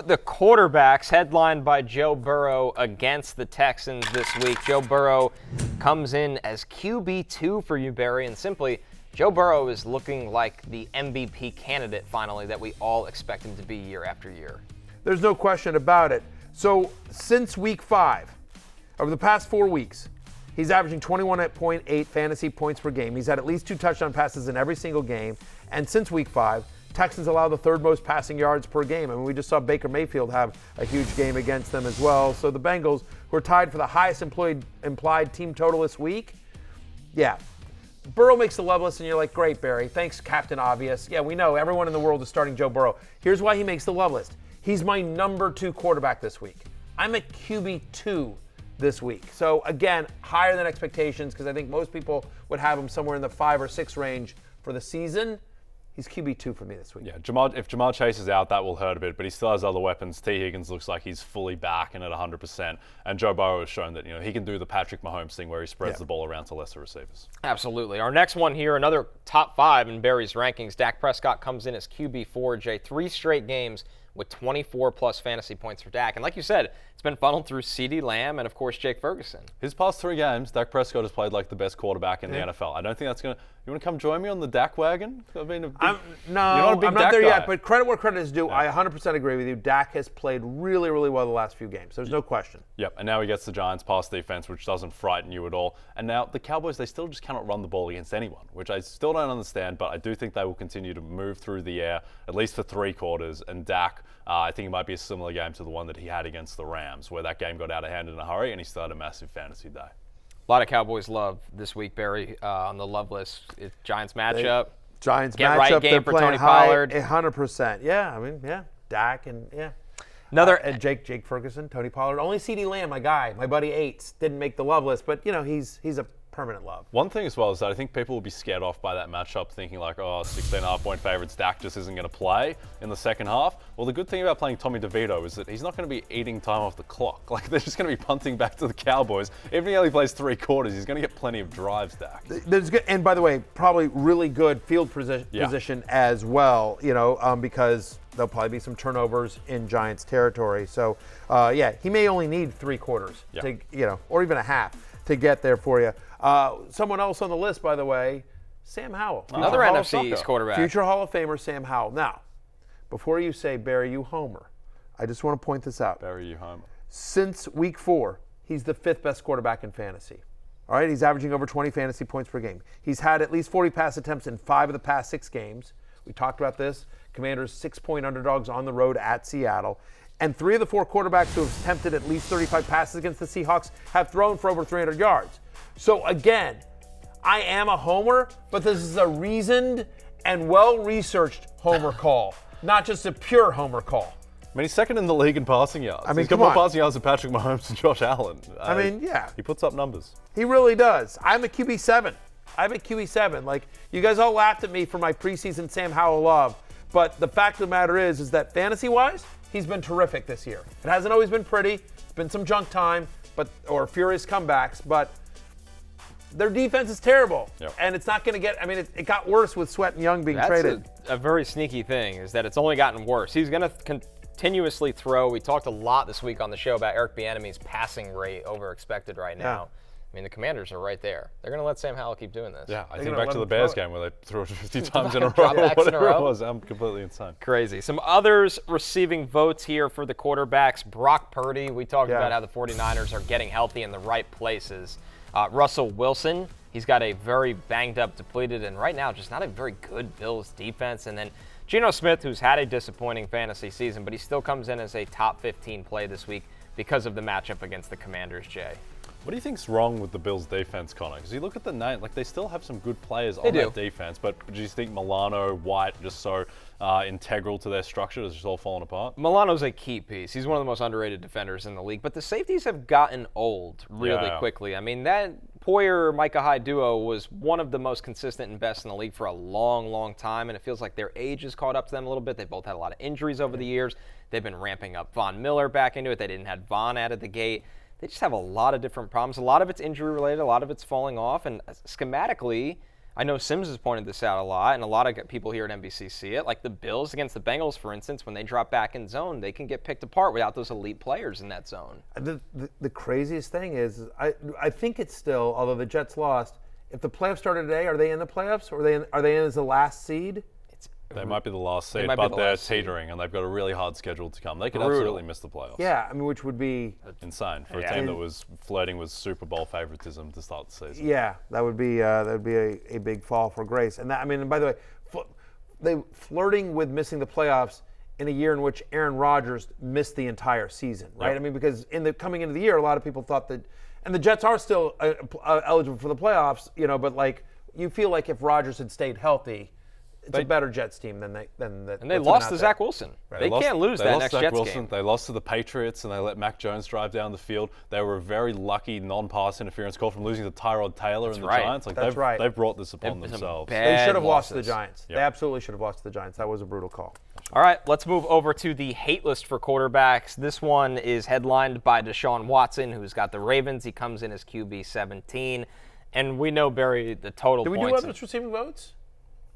the quarterbacks, headlined by Joe Burrow against the Texans this week. Joe Burrow comes in as QB2 for you, Barry, and simply, Joe Burrow is looking like the MVP candidate finally that we all expect him to be year after year. There's no question about it. So since week 5, over the past 4 weeks, he's averaging 21.8 fantasy points per game. He's had at least 2 touchdown passes in every single game. And since week 5, Texans allow the 3rd most passing yards per game. I mean, we just saw Baker Mayfield have a huge game against them as well. So the Bengals, who are tied for the highest implied team total this week, yeah. Burrow makes the love list, and you're like, great, Barry. Thanks, Captain Obvious. Yeah, we know everyone in the world is starting Joe Burrow. Here's why he makes the love list. He's my number 2 quarterback this week. I'm at QB2 this week. So, again, higher than expectations because I think most people would have him somewhere in the 5 or 6 range for the season. He's QB2 for me this week. Yeah, if Jamar Chase is out, that will hurt a bit, but he still has other weapons. T. Higgins looks like he's fully back and at 100%. And Joe Burrow has shown that he can do the Patrick Mahomes thing where he spreads the ball around to lesser receivers. Absolutely. Our next one here, another top 5 in Barry's rankings. Dak Prescott comes in as QB4, Jay. 3 straight games with 24-plus fantasy points for Dak. And like you said, it's been funneled through CeeDee Lamb and, of course, Jake Ferguson. His past 3 games, Dak Prescott has played like the best quarterback in the NFL. I don't think that's going to – you want to come join me on the Dak wagon? I mean, I'm not there yet, but credit where credit is due. Yeah. I 100% agree with you. Dak has played really, really well the last few games. There's no question. Yep, and now he gets the Giants' pass defense, which doesn't frighten you at all. And now the Cowboys, they still just cannot run the ball against anyone, which I still don't understand, but I do think they will continue to move through the air, at least for 3 quarters. And Dak, I think it might be a similar game to the one that he had against the Rams, where that game got out of hand in a hurry, and he still had a massive fantasy day. A lot of Cowboys love this week, Barry, on the love list. Giants matchup. They're game for playing Tony high, Pollard. 100%. Yeah, I mean, Dak and and Jake Ferguson, Tony Pollard. Only CeeDee Lamb, my guy, my buddy Ates, didn't make the love list, but he's a permanent love. One thing as well is that I think people will be scared off by that matchup, thinking like, 16.5-point favorites, Dak just isn't going to play in the second half. Well, the good thing about playing Tommy DeVito is that he's not going to be eating time off the clock. Like, they're just going to be punting back to the Cowboys. Even if he only plays 3 quarters, he's going to get plenty of drives, Dak. And by the way, probably really good field position as well, because there'll probably be some turnovers in Giants territory. So, he may only need 3 quarters to, or even a half to get there for you. Someone else on the list, by the way, Sam Howell. Another NFC East quarterback. Future Hall of Famer Sam Howell. Now, before you say, Barry, you homer, I just want to point this out. Barry, you homer. Since week 4, he's the 5th best quarterback in fantasy. All right, he's averaging over 20 fantasy points per game. He's had at least 40 pass attempts in 5 of the past 6 games. We talked about this. Commanders 6-point underdogs on the road at Seattle. And 3 of the 4 quarterbacks who have attempted at least 35 passes against the Seahawks have thrown for over 300 yards. So again, I am a homer, but this is a reasoned and well-researched homer call, not just a pure homer call. I mean, he's second in the league in passing yards. I mean, he's got more passing yards than Patrick Mahomes and Josh Allen. He puts up numbers. He really does. I'm a QB7. Like, you guys all laughed at me for my preseason Sam Howell love, but the fact of the matter is that fantasy-wise, he's been terrific this year. It hasn't always been pretty. It's been some junk time, or furious comebacks, but their defense is terrible. Yep. And it's not going to get, it got worse with Sweat and Young being traded. That's a very sneaky thing, is that it's only gotten worse. He's going to continuously throw. We talked a lot this week on the show about Eric Bieniemy's passing rate over expected right now. Yeah. I mean, the Commanders are right there. They're going to let Sam Howell keep doing this. Yeah, I think back to the Bears game where they threw it 50 times in a row or whatever it was. I'm completely insane. Crazy. Some others receiving votes here for the quarterbacks. Brock Purdy. We talked about how the 49ers are getting healthy in the right places. Russell Wilson. He's got a very banged up, depleted, and right now just not a very good Bills defense. And then Geno Smith, who's had a disappointing fantasy season, but he still comes in as a top 15 play this week because of the matchup against the Commanders, Jay. What do you think's wrong with the Bills' defense, Connor? Because you look at the name, they still have some good players on that defense, but do you think Milano, White, just so integral to their structure, is just all falling apart? Milano's a key piece. He's one of the most underrated defenders in the league, but the safeties have gotten old really quickly. I mean, that Poyer-Micah Hyde duo was one of the most consistent and best in the league for a long, long time, and it feels like their age has caught up to them a little bit. They both had a lot of injuries over the years. They've been ramping up Von Miller back into it. They didn't have Von out of the gate. They just have a lot of different problems. A lot of it's injury-related. A lot of it's falling off. And schematically, I know Sims has pointed this out a lot, and a lot of people here at NBC see it. Like the Bills against the Bengals, for instance, when they drop back in zone, they can get picked apart without those elite players in that zone. The craziest thing is, I think it's still, although the Jets lost, if the playoffs started today, are they in the playoffs? Or are they in as the last seed? They might be the last seed, but they're teetering, and they've got a really hard schedule to come. They could absolutely miss the playoffs. Yeah, I mean, which would be insane for a team that was flirting with Super Bowl favoritism to start the season. Yeah, that would be a big fall for grace. And that, I mean, and by the way, they flirting with missing the playoffs in a year in which Aaron Rodgers missed the entire season, right? Yep. I mean, because coming into the year, a lot of people thought that, and the Jets are still eligible for the playoffs, but like you feel like if Rodgers had stayed healthy, it's a better Jets team than and they lost to Zach Wilson. Right. They can't lose that next Jets game. They lost to the Patriots, and they let Mac Jones drive down the field. They were a very lucky non-pass interference call from losing to Tyrod Taylor and the Giants. Like they've brought this upon themselves. They should have lost to the Giants. Yep. They absolutely should have lost to the Giants. That was a brutal call. All right, let's move over to the hate list for quarterbacks. This one is headlined by Deshaun Watson, who's got the Ravens. He comes in as QB 17, and we know, Barry, the total points. Did we do others receiving votes?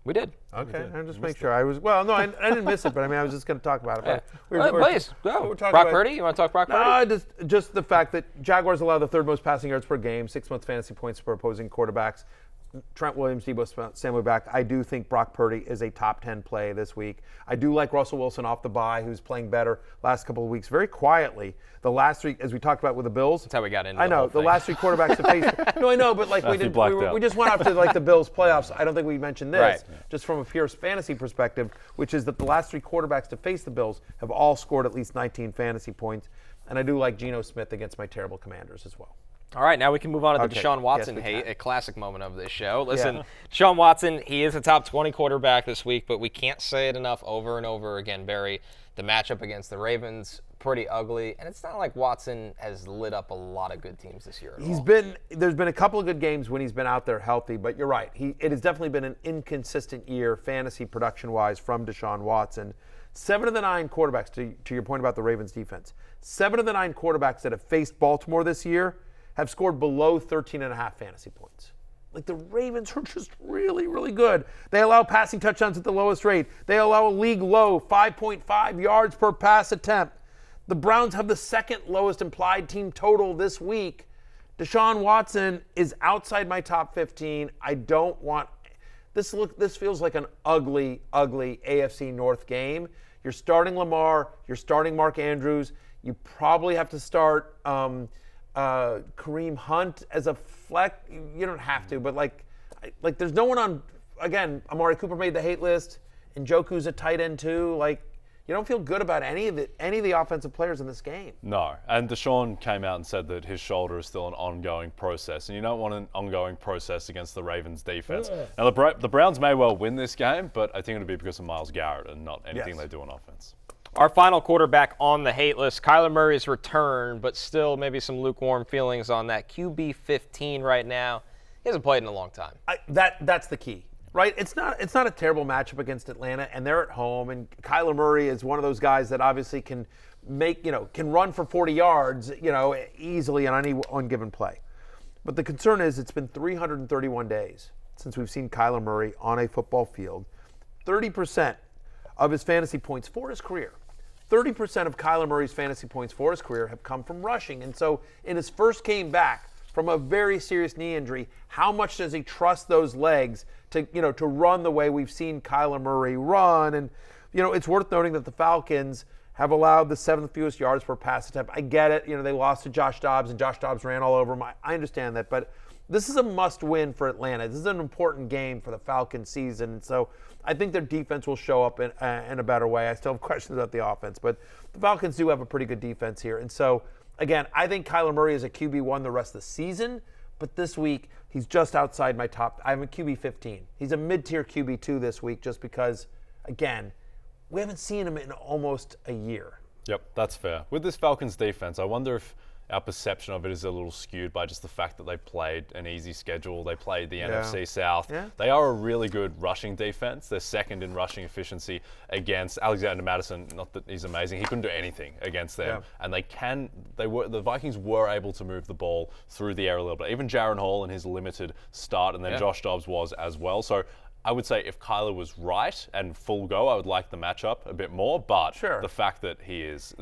We did. Okay, I'll just make sure. I didn't miss it, but I mean, I was just going to talk about it. Yeah. Please, go. Brock Purdy? You want to talk Brock Purdy? Just the fact that Jaguars allow the third most passing yards per game, 6-month fantasy points per opposing quarterbacks. Trent Williams, Deebo Samuel back. I do think Brock Purdy is a top 10 play this week. I do like Russell Wilson off the bye, who's playing better last couple of weeks, very quietly. The last three, as we talked about with the Bills. That's how we got into I know, the last three quarterbacks to face. No, I know, but like we just went off to like the Bills playoffs. I don't think we mentioned this, just from a pure fantasy perspective, which is that the last three quarterbacks to face the Bills have all scored at least 19 fantasy points. And I do like Geno Smith against my terrible Commanders as well. All right, now we can move on to the Deshaun Watson hate, a classic moment of this show. Listen, Deshaun Watson, he is a top 20 quarterback this week, but we can't say it enough over and over again, Barry. The matchup against the Ravens, pretty ugly, and it's not like Watson has lit up a lot of good teams this year at all. There's been a couple of good games when he's been out there healthy, but you're right. It has definitely been an inconsistent year, fantasy production-wise, from Deshaun Watson. 7 of the 9 quarterbacks, to your point about the Ravens defense, 7 of the 9 quarterbacks that have faced Baltimore this year have scored below 13.5 fantasy points. Like the Ravens are just really, really good. They allow passing touchdowns at the lowest rate. They allow a league low 5.5 yards per pass attempt. The Browns have the second lowest implied team total this week. Deshaun Watson is outside my top 15. I don't want this. This feels like an ugly, ugly AFC North game. You're starting Lamar. You're starting Mark Andrews. You probably have to start Kareem Hunt as a flex. You don't have to, but like there's no one on. Again, Amari Cooper made the hate list, and Njoku's a tight end too. Like you don't feel good about any of the offensive players in this game. No, and Deshaun came out and said that his shoulder is still an ongoing process, and you don't want an ongoing process against the Ravens defense. Yeah. Now the Browns may well win this game, but I think it'll be because of Myles Garrett and not anything they do on offense. Our final quarterback on the hate list, Kyler Murray's return, but still maybe some lukewarm feelings on that. QB 15 right now. He hasn't played in a long time. That's the key, right? It's not a terrible matchup against Atlanta, and they're at home. And Kyler Murray is one of those guys that obviously can can run for 40 yards, easily on any one given play. But the concern is it's been 331 days since we've seen Kyler Murray on a football field. 30% of his fantasy points for his career. 30% of Kyler Murray's fantasy points for his career have come from rushing. And so in his first game back from a very serious knee injury, how much does he trust those legs to run the way we've seen Kyler Murray run? And, it's worth noting that the Falcons have allowed the 7th fewest yards per pass attempt. I get it. They lost to Josh Dobbs, and Josh Dobbs ran all over him. I understand that. But this is a must-win for Atlanta. This is an important game for the Falcons season. And so I think their defense will show up in a better way. I still have questions about the offense, but the Falcons do have a pretty good defense here. And so, again, I think Kyler Murray is a QB1 the rest of the season, but this week he's just outside my top. I'm a QB 15. He's a mid-tier QB2 this week just because, again, we haven't seen him in almost a year. Yep, that's fair. With this Falcons defense, I wonder if our perception of it is a little skewed by just the fact that they played an easy schedule. They played the NFC South. Yeah. They are a really good rushing defense. They're second in rushing efficiency against Alexander Mattison. Not that he's amazing. He couldn't do anything against them. Yeah. And the Vikings were able to move the ball through the air a little bit. Even Jaron Hall in his limited start, and then Josh Dobbs was as well. So I would say if Kyler was right and full go, I would like the matchup a bit more. But the fact that he is,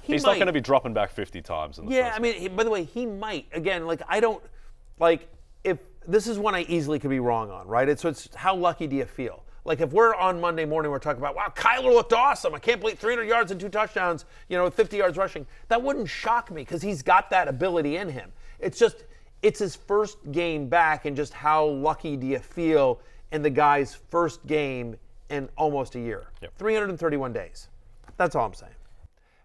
he's not going to be dropping back 50 times in the first game. By the way, he might. Again, if this is one I easily could be wrong on, right? It's how lucky do you feel? Like if we're on Monday morning, we're talking about, wow, Kyler looked awesome. I can't believe 300 yards and 2 touchdowns, 50 yards rushing. That wouldn't shock me because he's got that ability in him. It's his first game back, and just how lucky do you feel in the guy's first game in almost a year. 331 days. That's all I'm saying.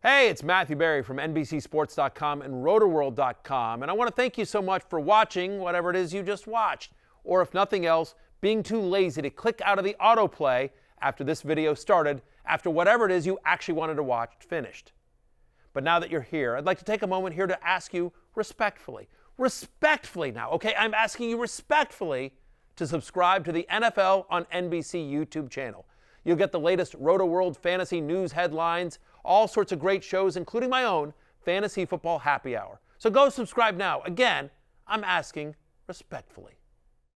Hey, it's Matthew Berry from NBCSports.com and RotoWorld.com, and I want to thank you so much for watching whatever it is you just watched, or if nothing else, being too lazy to click out of the autoplay after this video started, after whatever it is you actually wanted to watch finished. But now that you're here, I'd like to take a moment here to ask you respectfully now, okay? I'm asking you respectfully to subscribe to the NFL on NBC YouTube channel. You'll get the latest Roto-World fantasy news headlines, all sorts of great shows, including my own Fantasy Football Happy Hour. So go subscribe now. Again, I'm asking respectfully.